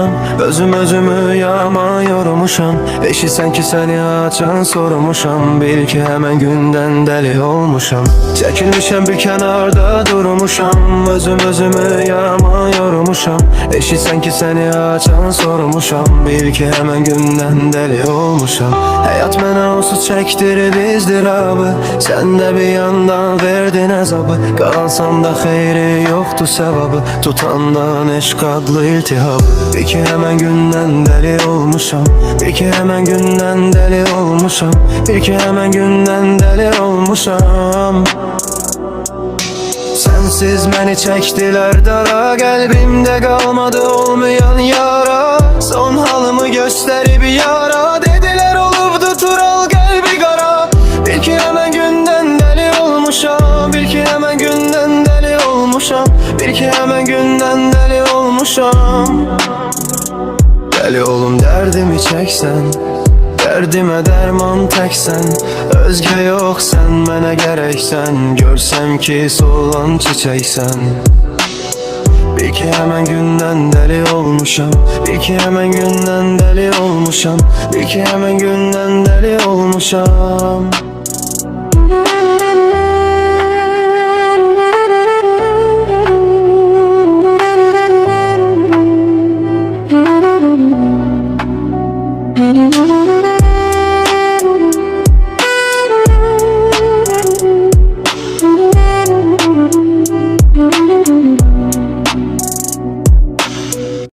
yormuşam, özümü yaman yormuşam. Eşitsən ki səni açan sormuşam, bil ki hemen gündən deli olmuşam. Çəkilmişəm bir kənarda durmuşam, özümü yaman yormuşam. Eşitsən ki səni açan sormuşam, bil ki hemen gündən deli olmuşam. Həyat mənə onsuz çəkdirib izdırabı, sən də bir yandan verdin əzabı. Qalansam da xeyri yoxdur səvabı, tutandan eşq adlı iltihab. Bil ki hemen gündən deli olmuşam, bil ki hemen gündən deli olmuşam, bil ki hemen gündən deli olmuşam. Sensiz məni çəkdilər dara, qəlbimdə qalmadı olmayan yara. Son halımı göstərib yara, dedilər olubdu tural qəlbi qara. Bil ki hemen gündən deli olmuşam, bil ki hemen gündən deli olmuşam, bil ki hemen gündən deli olmuşam. Deli olum dərdimi çəksən, dərdimə dərman təksən. Özgə yox sən mənə gərəksən, görsəm ki solan çiçəksən. Bil ki hemen gündən deli olmuşam, bil ki hemen gündən deli olmuşam, bil ki hemen gündən deli olmuşam.